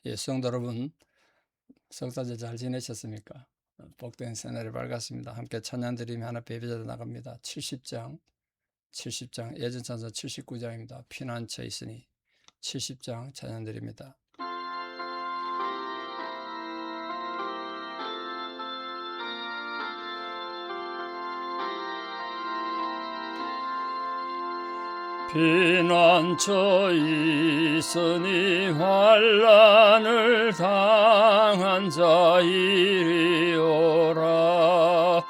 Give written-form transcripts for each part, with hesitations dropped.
예, 성도 여러분, 성사절 잘 지내셨습니까? 복된 새날이 밝았습니다. 함께 찬양 드리며 하나 예배자로 나갑니다. 70장, 70장, 예전 찬송 79장입니다. 피난처에 있으니 70장 찬양 드립니다. 피난처 있으니 환난을 당한 자 이리 오라.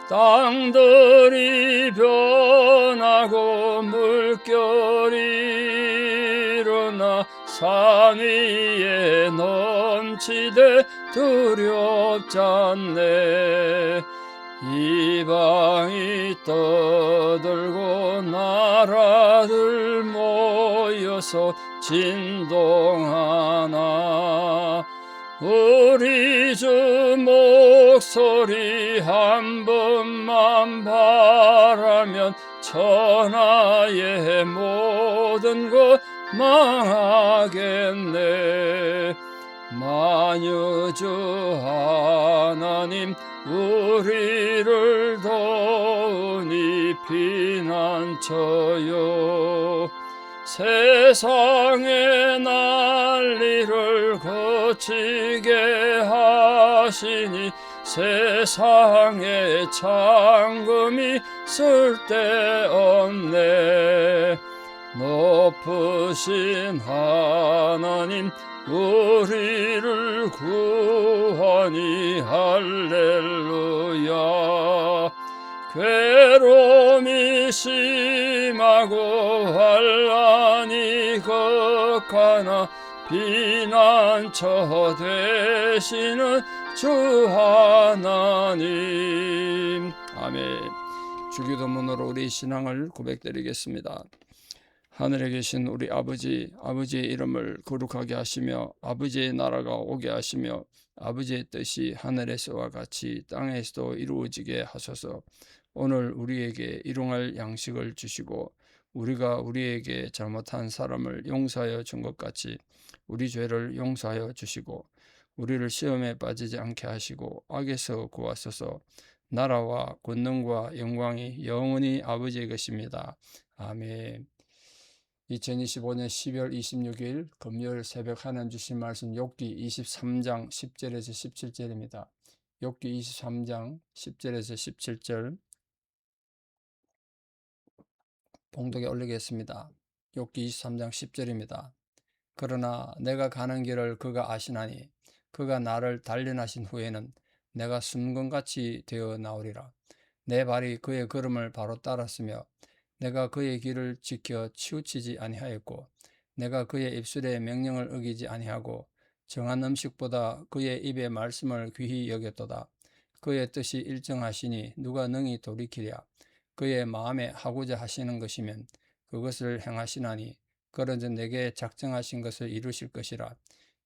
땅들이 변하고 물결이 일어나 산 위에 넘치되 두렵잖네. 이방이 떠들고 나라들 모여서 진동하나. 우리 주 목소리 한 번만 바라면 천하의 모든 것 망하겠네. 만유주 하나님 우리를 도우니 피난처요. 세상의 난리를 거치게 하시니 세상의 창금이 쓸데없네. 높으신 하나님 우리를 구하니 할렐루야. 괴로움이 심하고 환난이 극하나 피난처 되시는 주 하나님. 아멘. 주기도문으로 우리 신앙을 고백드리겠습니다. 하늘에 계신 우리 아버지, 아버지의 이름을 거룩하게 하시며 아버지의 나라가 오게 하시며 아버지의 뜻이 하늘에서와 같이 땅에서도 이루어지게 하소서. 오늘 우리에게 일용할 양식을 주시고 우리가 우리에게 잘못한 사람을 용서하여 준 것 같이 우리 죄를 용서하여 주시고 우리를 시험에 빠지지 않게 하시고 악에서 구하소서. 나라와 권능과 영광이 영원히 아버지의 것입니다. 아멘. 2025년 12월 26일 금요일 새벽 하나님 주신 말씀 욥기 23장 10절에서 17절입니다. 욥기 23장 10절에서 17절 봉독에 올리겠습니다. 욥기 23장 10절입니다. 그러나 내가 가는 길을 그가 아시나니 그가 나를 단련하신 후에는 내가 순금같이 되어 나오리라. 내 발이 그의 걸음을 바로 따랐으며 내가 그의 길을 지켜 치우치지 아니하였고 내가 그의 입술의 명령을 어기지 아니하고 정한 음식보다 그의 입의 말씀을 귀히 여겼도다. 그의 뜻이 일정하시니 누가 능히 돌이키랴. 그의 마음에 하고자 하시는 것이면 그것을 행하시나니 그런즉 내게 작정하신 것을 이루실 것이라.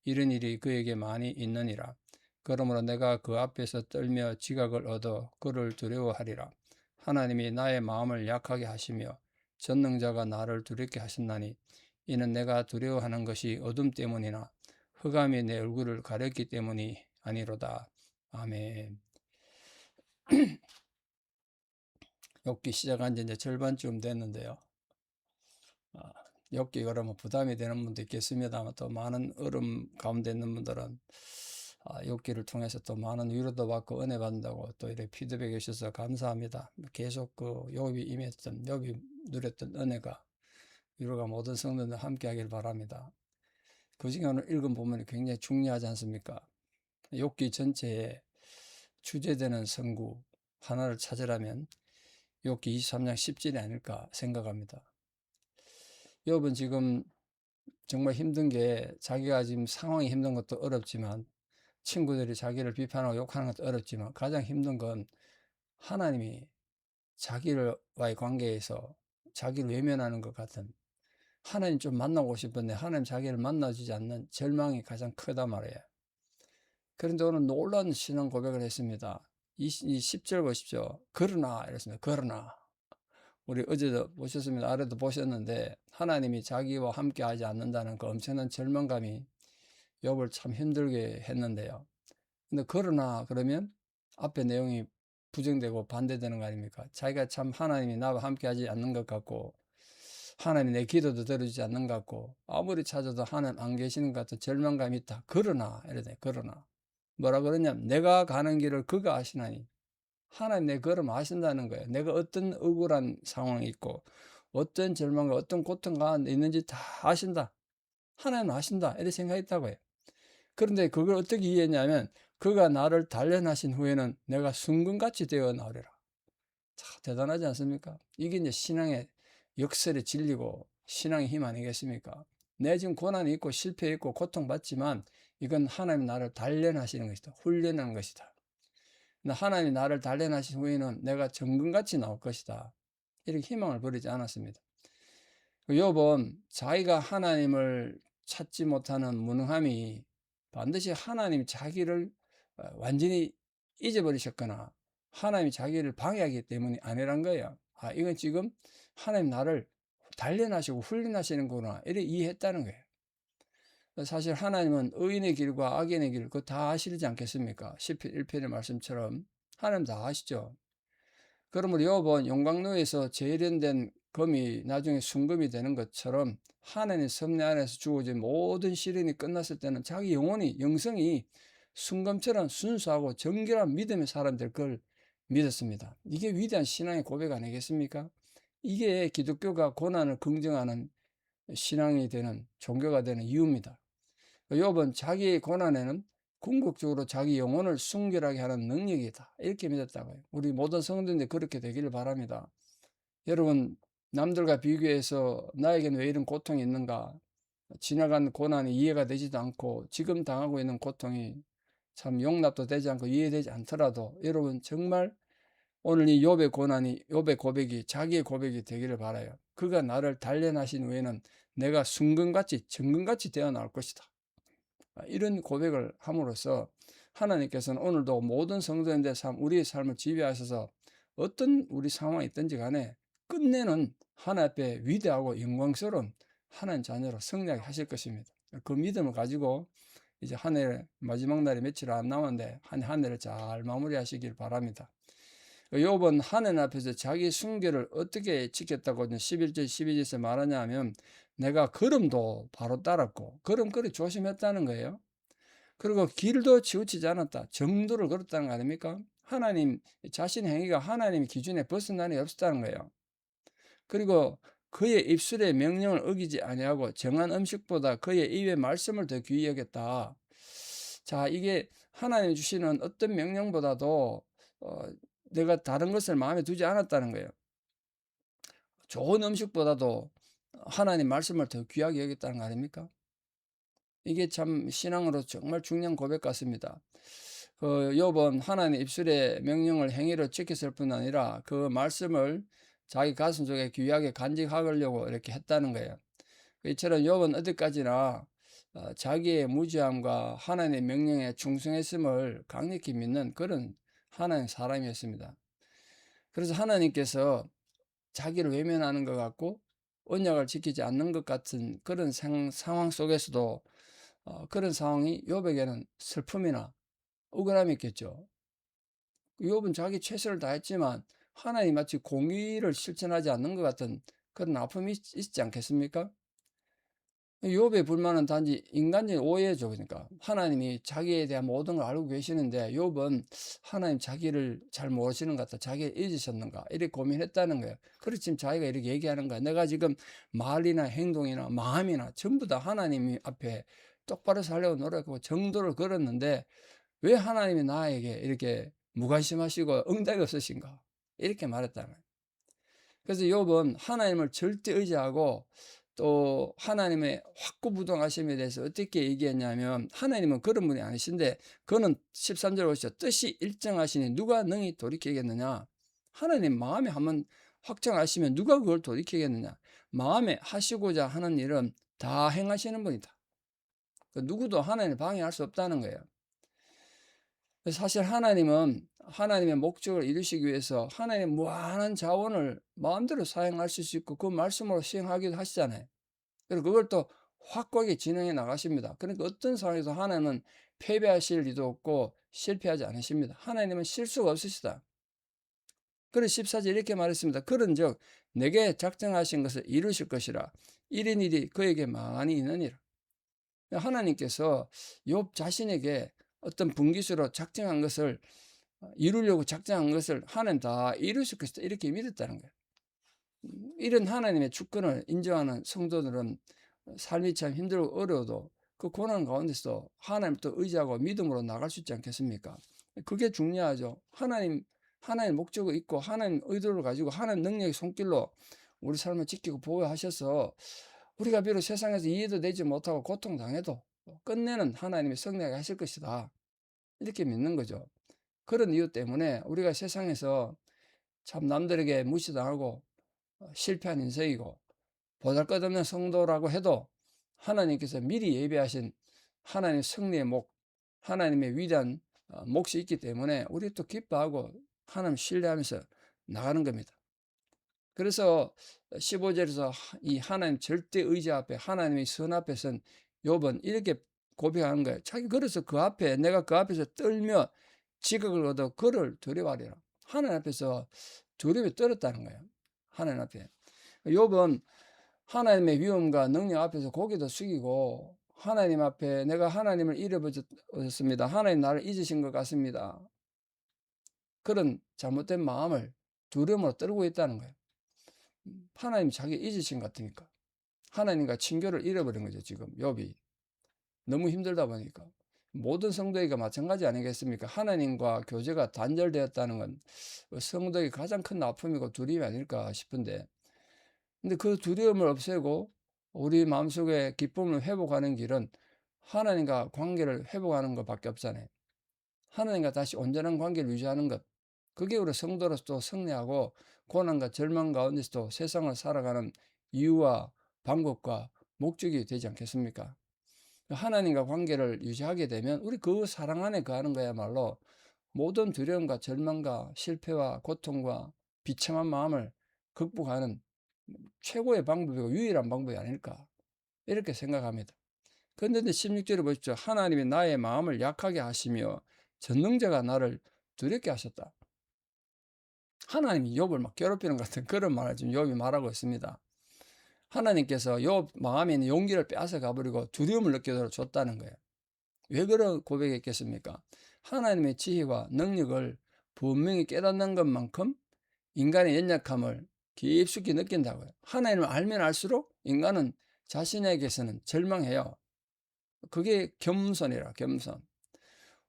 이런 일이 그에게 많이 있느니라. 그러므로 내가 그 앞에서 떨며 지각을 얻어 그를 두려워하리라. 하나님이 나의 마음을 약하게 하시며 전능자가 나를 두렵게 하셨나니 이는 내가 두려워하는 것이 어둠 때문이나 흑암이 내 얼굴을 가렸기 때문이 아니로다. 아멘. 욥기 시작한 지 이제 절반쯤 됐는데요. 욥기 그러면 부담이 되는 분도 있겠습니다만 또 많은 어려움 가운데 있는 분들은 욥기를 통해서 또 많은 위로도 받고 은혜 받는다고 또 이렇게 피드백해 주셔서 감사합니다. 계속 그 욥이 임했던 욥이 누렸던 은혜가 위로가 모든 성도들 함께 하길 바랍니다. 그 중에 오늘 읽은 부분이 굉장히 중요하지 않습니까? 욥기 전체에 주제되는 성구 하나를 찾으라면 욥기 23장 10절이 아닐까 생각합니다. 욥은 지금 정말 힘든 게 자기가 지금 상황이 힘든 것도 어렵지만 친구들이 자기를 비판하고 욕하는 것도 어렵지만 가장 힘든 건 하나님이 자기와의 관계에서 자기를 외면하는 것 같은, 하나님 좀 만나고 싶은데 하나님 자기를 만나주지 않는 절망이 가장 크다 말이에요. 그런데 오늘 놀라운 신앙 고백을 했습니다. 이 10절 보십시오. 그러나 이랬습니다. 그러나 우리 어제도 보셨습니다. 아래도 보셨는데 하나님이 자기와 함께 하지 않는다는 그 엄청난 절망감이 욥을 참 힘들게 했는데요. 근데 그러나 그러면 앞에 내용이 부정되고 반대되는 거 아닙니까? 자기가 참 하나님이 나와 함께 하지 않는 것 같고 하나님이 내 기도도 들어주지 않는 것 같고 아무리 찾아도 하나님 안 계시는 것 같은 절망감이 있다. 그러나 이러네. 그러나 뭐라 그러냐면 내가 가는 길을 그가 아시나니 하나님 내 걸음 아신다는 거예요. 내가 어떤 억울한 상황이 있고 어떤 절망과 어떤 고통 가운데 있는지 다 아신다. 하나님 아신다. 이렇게 생각했다고 해요. 그런데 그걸 어떻게 이해했냐면 그가 나를 단련하신 후에는 내가 순금같이 되어 나오리라. 참 대단하지 않습니까? 이게 이제 신앙의 역설의 진리고 신앙의 힘 아니겠습니까? 내 지금 고난이 있고 실패 있고 고통받지만 이건 하나님 나를 단련하시는 것이다. 훈련하는 것이다. 하나님이 나를 단련하신 후에는 내가 정금같이 나올 것이다. 이렇게 희망을 버리지 않았습니다. 욥은 자기가 하나님을 찾지 못하는 무능함이 반드시 하나님이 자기를 완전히 잊어버리셨거나 하나님이 자기를 방해하기 때문이 아니란 거예요. 아, 이건 지금 하나님 나를 단련하시고 훈련하시는구나 이렇게 이해했다는 거예요. 사실 하나님은 의인의 길과 악인의 길 그거 다 아시지 않겠습니까? 시편 1편의 말씀처럼 하나님 다 아시죠. 그러므로 욥은 용광로에서 재련된 금이 나중에 순금이 되는 것처럼 하나님의 섭리 안에서 주어진 모든 시련이 끝났을 때는 자기 영성이 순금처럼 순수하고 정결한 믿음의 사람들 그걸 믿었습니다. 이게 위대한 신앙의 고백 아니겠습니까? 이게 기독교가 고난을 긍정하는 신앙이 되는 종교가 되는 이유입니다. 욥은 자기의 고난에는 궁극적으로 자기 영혼을 순결하게 하는 능력이다. 이렇게 믿었다고요. 우리 모든 성도인들 그렇게 되기를 바랍니다. 여러분, 남들과 비교해서 나에게는 왜 이런 고통이 있는가? 지나간 고난이 이해가 되지도 않고 지금 당하고 있는 고통이 참 용납도 되지 않고 이해되지 않더라도 여러분 정말 오늘 이 욥의 고난이 욥의 고백이 자기의 고백이 되기를 바라요. 그가 나를 단련하신 후에는 내가 순금같이 정금같이 되어 나올 것이다. 이런 고백을 함으로써 하나님께서는 오늘도 모든 성도인들의 삶, 우리의 삶을 지배하셔서 어떤 우리 상황이 있든지 간에 끝내는 하나님 앞에 위대하고 영광스러운 하나님 자녀로 승리하게 하실 것입니다. 그 믿음을 가지고 이제 한 해 마지막 날이 며칠 안 남았는데 한 해를 잘 마무리하시길 바랍니다. 욥은 하나님 앞에서 자기 순결을 어떻게 지켰다고 11절 12절에서 말하냐 하면 내가 걸음도 바로 따랐고 걸음걸이 조심했다는 거예요. 그리고 길도 치우치지 않았다. 정도를 걸었다는 거 아닙니까? 하나님 자신의 행위가 하나님의 기준에 벗어나는 게 없었다는 거예요. 그리고 그의 입술의 명령을 어기지 아니하고 정한 음식보다 그의 입의 말씀을 더 귀히 여겼다. 자, 이게 하나님 주시는 어떤 명령보다도 내가 다른 것을 마음에 두지 않았다는 거예요. 좋은 음식보다도 하나님 말씀을 더 귀하게 여겼다는 거 아닙니까? 이게 참 신앙으로 정말 중요한 고백 같습니다. 욥은 하나님의 입술의 명령을 행위로 지켰을 뿐 아니라 그 말씀을 자기 가슴 속에 귀하게 간직하려고 이렇게 했다는 거예요. 이처럼 욥은 어디까지나 자기의 무지함과 하나님의 명령에 충성했음을 강력히 믿는 그런 하나님의 사람이었습니다. 그래서 하나님께서 자기를 외면하는 것 같고 언약을 지키지 않는 것 같은 그런 상황 속에서도 그런 상황이 욥에게는 슬픔이나 억울함이 있겠죠. 욥은 자기 최선을 다했지만 하나님 마치 공의를 실천하지 않는 것 같은 그런 아픔이 있지 않겠습니까? 욥의 불만은 단지 인간적인 오해죠. 그러니까 하나님이 자기에 대한 모든 걸 알고 계시는데 욥은 하나님 자기를 잘 모르시는 것 같다. 자기를 잊으셨는가 이렇게 고민했다는 거예요. 그래서 지금 자기가 이렇게 얘기하는 거야. 내가 지금 말이나 행동이나 마음이나 전부 다 하나님 앞에 똑바로 살려고 노력하고 정도를 걸었는데 왜 하나님이 나에게 이렇게 무관심하시고 응답이 없으신가 이렇게 말했다는 거예요. 그래서 욥은 하나님을 절대 의지하고 또 하나님의 확고부동하심에 대해서 어떻게 얘기했냐면 하나님은 그런 분이 아니신데 그는 13절 보시죠. 뜻이 일정하시니 누가 능히 돌이키겠느냐. 하나님 마음에 한번 확정하시면 누가 그걸 돌이키겠느냐. 마음에 하시고자 하는 일은 다 행하시는 분이다. 누구도 하나님을 방해할 수 없다는 거예요. 사실 하나님은 하나님의 목적을 이루시기 위해서 하나님의 무한한 자원을 마음대로 사용하실 수 있고 그 말씀으로 시행하기도 하시잖아요. 그리고 그걸 또 확고하게 진행해 나가십니다. 그러니까 어떤 상황에서 하나님은 패배하실 리도 없고 실패하지 않으십니다. 하나님은 실수가 없으시다. 그래서 14절 이렇게 말했습니다. 그런즉 내게 작정하신 것을 이루실 것이라. 이런 일이 그에게 많이 있느니라. 하나님께서 욥 자신에게 어떤 분기수로 작정한 것을 이루려고 작정한 것을 하나님 다 이루실 것이다. 이렇게 믿었다는 거예요. 이런 하나님의 주권을 인정하는 성도들은 삶이 참 힘들고 어려워도 그 고난 가운데서 하나님 또 의지하고 믿음으로 나갈 수 있지 않겠습니까? 그게 중요하죠. 하나님 목적이 있고 하나님 의도를 가지고 하나님 능력의 손길로 우리 삶을 지키고 보호하셔서 우리가 비록 세상에서 이해도 되지 못하고 고통당해도 끝내는 하나님이 승리하게 하실 것이다. 이렇게 믿는 거죠. 그런 이유 때문에 우리가 세상에서 참 남들에게 무시당하고 실패한 인생이고 보잘것없는 성도라고 해도 하나님께서 미리 예비하신 하나님의 승리의 목, 하나님의 위대한 몫이 있기 때문에 우리 또 기뻐하고 하나님 신뢰하면서 나가는 겁니다. 그래서 15절에서 이 하나님 절대 의지 앞에 하나님의 선 앞에선 욥은 이렇게 고백하는 거예요. 자기 그래서 그 앞에 내가 그 앞에서 떨며 지극을 얻어 그를 두려워하리라. 하나님 앞에서 두려움이 떨었다는 거예요. 하나님 앞에. 욥은 하나님의 위엄과 능력 앞에서 고개도 숙이고 하나님 앞에 내가 하나님을 잃어버렸습니다. 하나님 나를 잊으신 것 같습니다. 그런 잘못된 마음을 두려움으로 떨고 있다는 거예요. 하나님 자기 잊으신 것 같으니까. 하나님과 친교를 잃어버린 거죠. 지금 욥이. 너무 힘들다 보니까. 모든 성도에게 마찬가지 아니겠습니까? 하나님과 교제가 단절되었다는 건 성도의 가장 큰 아픔이고 두려움이 아닐까 싶은데, 근데 그 두려움을 없애고 우리 마음속에 기쁨을 회복하는 길은 하나님과 관계를 회복하는 것밖에 없잖아요. 하나님과 다시 온전한 관계를 유지하는 것. 그게 우리 성도로서 승리하고 고난과 절망 가운데서도 세상을 살아가는 이유와 방법과 목적이 되지 않겠습니까? 하나님과 관계를 유지하게 되면 우리 그 사랑 안에 거하는 거야말로 모든 두려움과 절망과 실패와 고통과 비참한 마음을 극복하는 최고의 방법이고 유일한 방법이 아닐까 이렇게 생각합니다. 그런데 16절에 보십시오. 하나님이 나의 마음을 약하게 하시며 전능자가 나를 두렵게 하셨다. 하나님이 욥을 막 괴롭히는 것 같은 그런 말을 지금 욥이 말하고 있습니다. 하나님께서 욥 마음에 있는 용기를 빼앗아 가버리고 두려움을 느끼도록 줬다는 거예요. 왜 그런 고백했겠습니까? 하나님의 지혜와 능력을 분명히 깨닫는 것만큼 인간의 연약함을 깊숙이 느낀다고요. 하나님을 알면 알수록 인간은 자신에게서는 절망해요. 그게 겸손이라, 겸손.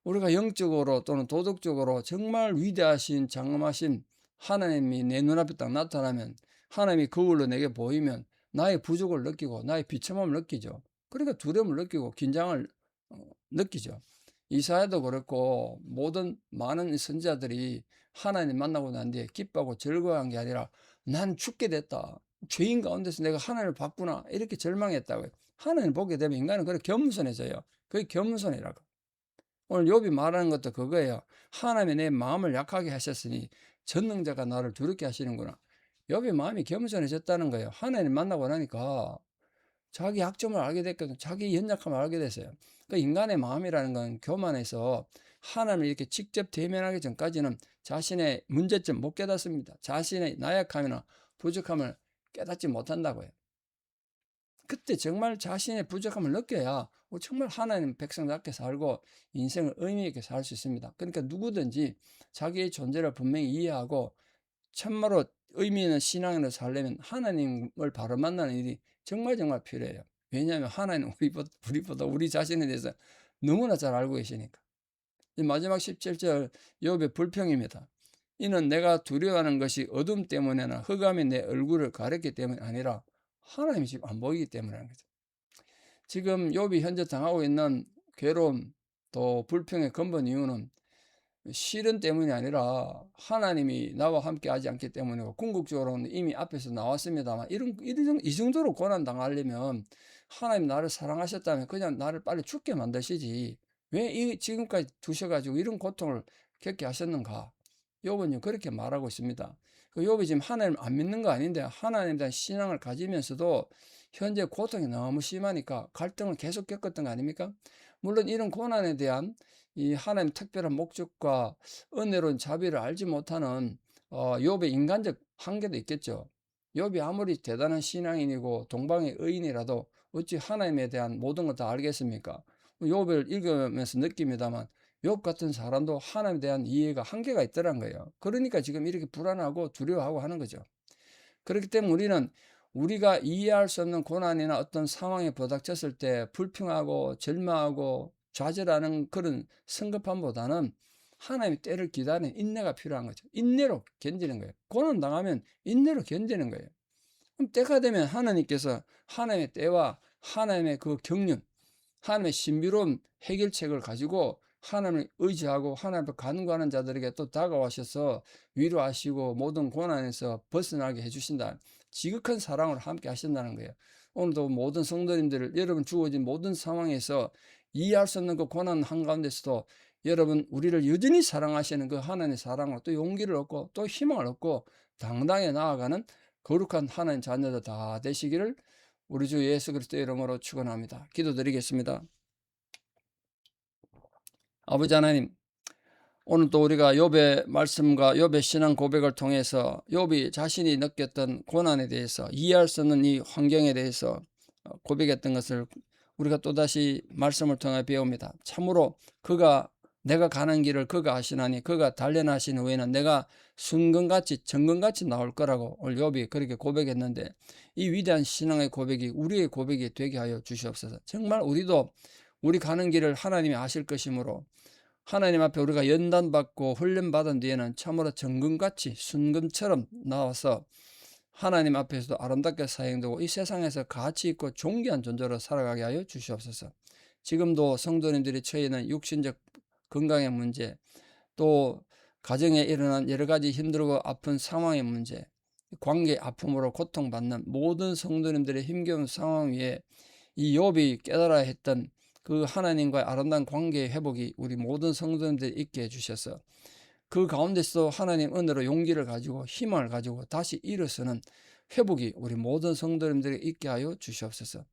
우리가 영적으로 또는 도덕적으로 정말 위대하신 장엄하신 하나님이 내 눈앞에 딱 나타나면 하나님이 거울로 내게 보이면 나의 부족을 느끼고 나의 비참함을 느끼죠. 그러니까 두려움을 느끼고 긴장을 느끼죠. 이사야도 그렇고 모든 많은 선지자들이 하나님 만나고 난 뒤에 기뻐하고 즐거워한 게 아니라 난 죽게 됐다. 죄인 가운데서 내가 하나님을 봤구나. 이렇게 절망했다고요. 하나님을 보게 되면 인간은 그렇게 겸손해져요. 그게 겸손이라고. 오늘 욥이 말하는 것도 그거예요. 하나님이 내 마음을 약하게 하셨으니 전능자가 나를 두렵게 하시는구나. 욥의 마음이 겸손해졌다는 거예요. 하나님 만나고 나니까 자기 약점을 알게 됐거든. 자기 연약함을 알게 됐어요. 그 인간의 마음이라는 건 교만해서 하나님을 이렇게 직접 대면하기 전까지는 자신의 문제점 못 깨닫습니다. 자신의 나약함이나 부족함을 깨닫지 못한다고요. 그때 정말 자신의 부족함을 느껴야 정말 하나님 백성답게 살고 인생을 의미 있게 살 수 있습니다. 그러니까 누구든지 자기의 존재를 분명히 이해하고 참말로 의미 있는 신앙으로 살려면 하나님을 바로 만나는 일이 정말 필요해요. 왜냐하면 하나님은 우리보다 우리 자신에 대해서 너무나 잘 알고 계시니까. 마지막 17절 욥의 불평입니다. 이는 내가 두려워하는 것이 어둠 때문에나 흑암이 내 얼굴을 가렸기 때문이 아니라 하나님이 지금 안 보이기 때문이라는 거죠. 지금 욥이 현재 당하고 있는 괴로움 또 불평의 근본 이유는 시련 때문이 아니라 하나님이 나와 함께 하지 않기 때문이고 궁극적으로는 이미 앞에서 나왔습니다만 이 정도로 고난 당하려면 하나님 나를 사랑하셨다면 그냥 나를 빨리 죽게 만드시지 왜 지금까지 두셔가지고 이런 고통을 겪게 하셨는가? 욥은 그렇게 말하고 있습니다. 욥이 지금 하나님 안 믿는 거 아닌데 하나님에 대한 신앙을 가지면서도 현재 고통이 너무 심하니까 갈등을 계속 겪었던 거 아닙니까? 물론 이런 고난에 대한 이 하나님 특별한 목적과 은혜로운 자비를 알지 못하는 욥의 인간적 한계도 있겠죠. 욥이 아무리 대단한 신앙인이고 동방의 의인이라도 어찌 하나님에 대한 모든 걸 다 알겠습니까? 욥을 읽으면서 느낍니다만 욥 같은 사람도 하나님에 대한 이해가 한계가 있더란 거예요. 그러니까 지금 이렇게 불안하고 두려워하고 하는 거죠. 그렇기 때문에 우리는 우리가 이해할 수 없는 고난이나 어떤 상황에 부닥쳤을 때 불평하고 절망하고 좌절하는 그런 성급함보다는 하나님의 때를 기다리는 인내가 필요한 거죠. 인내로 견디는 거예요. 고난 당하면 인내로 견디는 거예요. 그럼 때가 되면 하나님께서 하나님의 때와 하나님의 그 경륜, 하나님의 신비로운 해결책을 가지고 하나님을 의지하고 하나님 앞에 간구하는 자들에게 또 다가와셔서 위로하시고 모든 고난에서 벗어나게 해주신다. 지극한 사랑으로 함께 하신다는 거예요. 오늘도 모든 성도님들, 여러분 주어진 모든 상황에서 이해할 수 없는 그 고난 한가운데서도 여러분 우리를 여전히 사랑하시는 그 하나님의 사랑으로 또 용기를 얻고 또 희망을 얻고 당당히 나아가는 거룩한 하나님 자녀들 다 되시기를 우리 주 예수 그리스도의 이름으로 축원합니다. 기도드리겠습니다. 아버지 하나님, 오늘 또 우리가 욥의 말씀과 욥의 신앙 고백을 통해서 욥이 자신이 느꼈던 고난에 대해서 이해할 수 없는 이 환경에 대해서 고백했던 것을 우리가 또다시 말씀을 통해 배웁니다. 참으로 내가 가는 길을 그가 아시나니 그가 단련하신 후에는 내가 순금같이 정금같이 나올 거라고 오늘 욥이 그렇게 고백했는데 이 위대한 신앙의 고백이 우리의 고백이 되게 하여 주시옵소서. 정말 우리도 우리 가는 길을 하나님이 아실 것이므로 하나님 앞에 우리가 연단받고 훈련받은 뒤에는 참으로 정금같이 순금처럼 나와서 하나님 앞에서도 아름답게 사용되고 이 세상에서 가치 있고 존귀한 존재로 살아가게 하여 주시옵소서. 지금도 성도님들이 처해 있는 육신적 건강의 문제, 또 가정에 일어난 여러 가지 힘들고 아픈 상황의 문제, 관계 아픔으로 고통받는 모든 성도님들의 힘겨운 상황 위에 이 욥이 깨달아야 했던 그 하나님과의 아름다운 관계의 회복이 우리 모든 성도님들이 있게 해주셔서 그 가운데서 하나님 은혜로 용기를 가지고 희망을 가지고 다시 일어서는 회복이 우리 모든 성도님들에게 있게 하여 주시옵소서.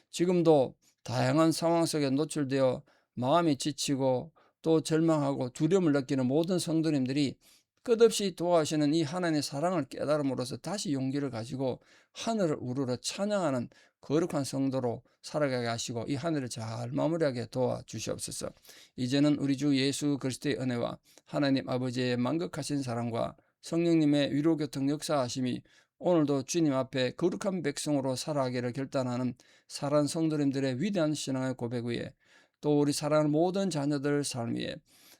지금도 다양한 상황 속에 노출되어 마음이 지치고 또 절망하고 두려움을 느끼는 모든 성도님들이 끝없이 도와주시는 이 하나님의 사랑을 깨달음으로써 다시 용기를 가지고 하늘을 우러러 찬양하는 거룩한 성도로 살아가게 하시고 이 하늘을 잘 마무리하게 도와주시옵소서. 이제는 우리 주 예수 그리스도의 은혜와 하나님 아버지의 만극하신 사랑과 성령님의 위로교통 역사하심이 오늘도 주님 앞에 거룩한 백성으로 살아가기를 결단하는 사랑하는 성도님들의 위대한 신앙의 고백 위에 또 우리 사랑하는 모든 자녀들 삶 위에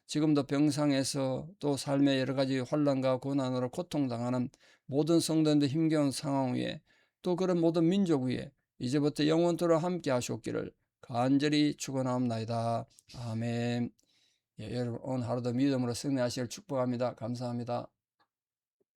지금도 병상에서 또 삶의 여러 가지 혼란과 고난으로 고통당하는 모든 성도님들 힘겨운 상황 위에 또 그런 모든 민족 위에 이제부터 영원토록 함께 하시옵기를 간절히 축원하옵나이다. 아멘. 예, 여러분 오늘 하루도 믿음으로 승리하시길 축복합니다. 감사합니다.